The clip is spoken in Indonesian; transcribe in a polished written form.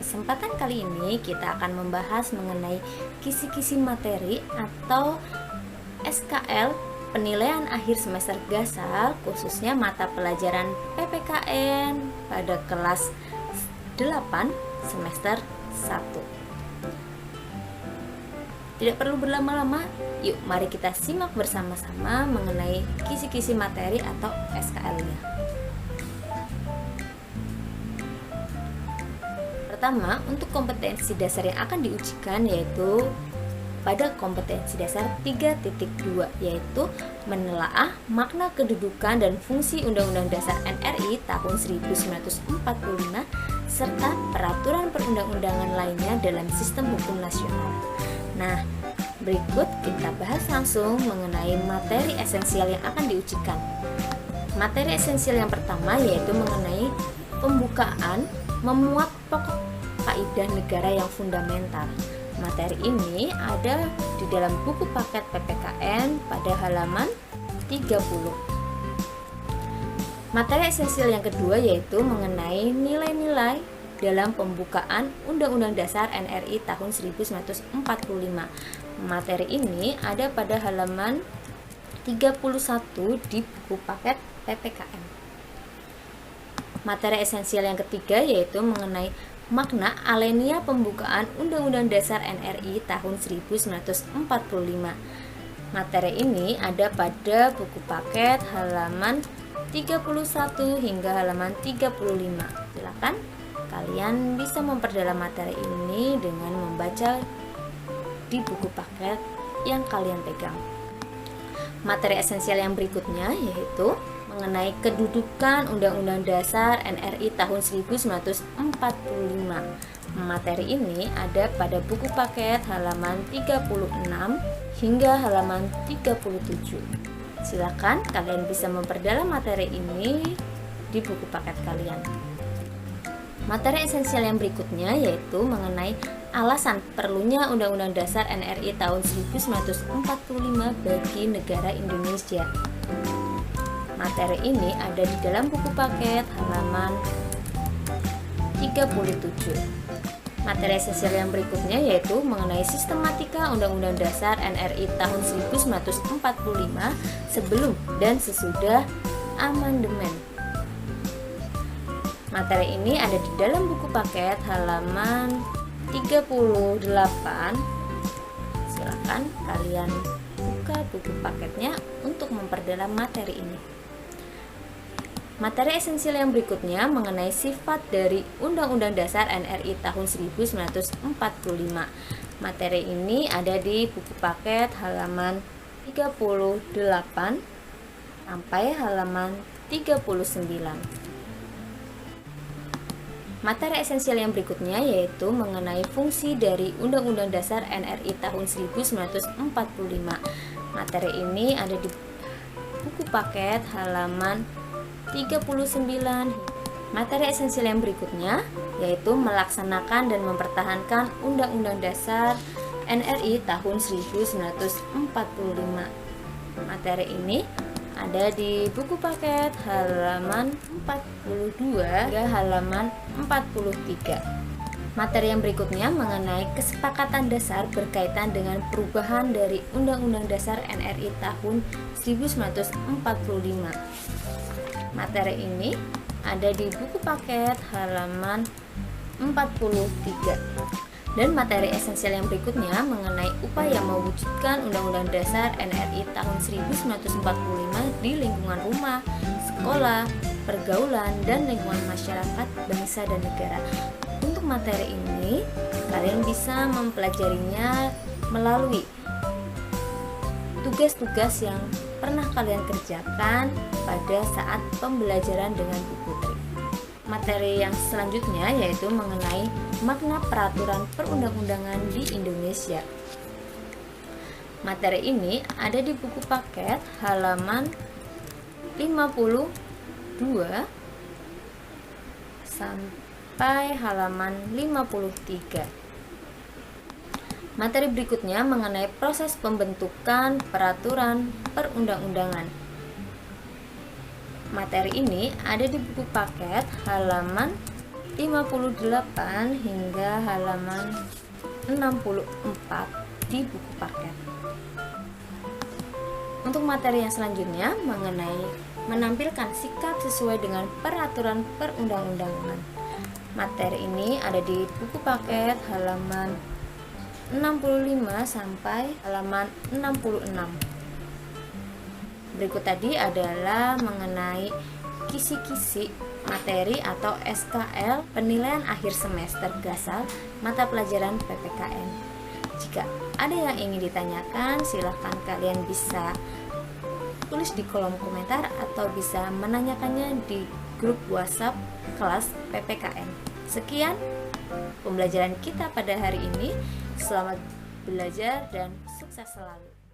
kesempatan kali ini kita akan membahas mengenai kisi-kisi materi atau SKL penilaian akhir semester Gasal, khususnya mata pelajaran PPKN pada kelas 8 semester 1. Tidak perlu berlama-lama, yuk mari kita simak bersama-sama mengenai kisi-kisi materi atau SKL-nya. Pertama, untuk kompetensi dasar yang akan diujikan yaitu pada kompetensi dasar 3.2, yaitu menelaah makna kedudukan dan fungsi Undang-Undang Dasar NRI tahun 1945 serta peraturan perundang-undangan lainnya dalam sistem hukum nasional. Nah, berikut kita bahas langsung mengenai materi esensial yang akan diujikan. Materi esensial yang pertama yaitu mengenai pembukaan memuat pokok kaidah negara yang fundamental. Materi ini ada di dalam buku paket PPKN pada halaman 30. Materi esensial yang kedua yaitu mengenai nilai-nilai dalam pembukaan Undang-Undang Dasar NRI tahun 1945. Materi ini ada pada halaman 31 di buku paket PPKN. Materi esensial yang ketiga yaitu mengenai makna alenia pembukaan Undang-Undang Dasar NRI tahun 1945. Materi ini ada pada buku paket halaman 31 hingga halaman 35. Silakan kalian bisa memperdalam materi ini dengan membaca di buku paket yang kalian pegang. Materi esensial yang berikutnya yaitu mengenai kedudukan Undang-Undang Dasar NRI tahun 1945. Materi ini ada pada buku paket halaman 36 hingga halaman 37. Silakan kalian bisa memperdalam materi ini di buku paket kalian. Materi esensial yang berikutnya yaitu mengenai alasan perlunya Undang-Undang Dasar NRI tahun 1945 bagi negara Indonesia. Materi ini ada di dalam buku paket halaman 37. Materi esensial yang berikutnya yaitu mengenai sistematika Undang-Undang Dasar NRI tahun 1945 sebelum dan sesudah amandemen. Materi ini ada di dalam buku paket halaman 38. Silakan kalian buka buku paketnya untuk memperdalam materi ini. Materi esensial yang berikutnya mengenai sifat dari Undang-Undang Dasar NRI tahun 1945. Materi ini ada di buku paket halaman 38 sampai halaman 39. Materi esensial yang berikutnya yaitu mengenai fungsi dari Undang-Undang Dasar NRI tahun 1945. Materi ini ada di buku paket halaman 39. Materi esensial yang berikutnya yaitu melaksanakan dan mempertahankan Undang-Undang Dasar NRI tahun 1945. Materi ini ada di buku paket halaman 42 hingga halaman 43. Materi yang berikutnya mengenai kesepakatan dasar berkaitan dengan perubahan dari Undang-Undang Dasar NRI tahun 1945. Materi ini ada di buku paket halaman 43. Dan materi esensial yang berikutnya mengenai upaya mewujudkan Undang-Undang Dasar NRI tahun 1945 di lingkungan rumah, sekolah, pergaulan, dan lingkungan masyarakat, bangsa, dan negara. Untuk materi ini, kalian bisa mempelajarinya melalui tugas-tugas yang pernah kalian kerjakan pada saat pembelajaran dengan buku trik. Materi yang selanjutnya yaitu mengenai makna peraturan perundang-undangan di Indonesia. Materi ini ada di buku paket halaman 52 sampai halaman 53. Materi berikutnya mengenai proses pembentukan peraturan perundang-undangan. Materi ini ada di buku paket halaman 58 hingga halaman 64 di buku paket. Untuk materi yang selanjutnya mengenai menampilkan sikap sesuai dengan peraturan perundang-undangan. Materi ini ada di buku paket halaman 65 sampai halaman 66. Berikut tadi adalah mengenai kisi-kisi materi atau SKL penilaian akhir semester gasal mata pelajaran PPKN. Jika ada yang ingin ditanyakan, silahkan kalian bisa tulis di kolom komentar atau bisa menanyakannya di grup WhatsApp kelas PPKN. Sekian pembelajaran kita pada hari ini. Selamat belajar dan sukses selalu.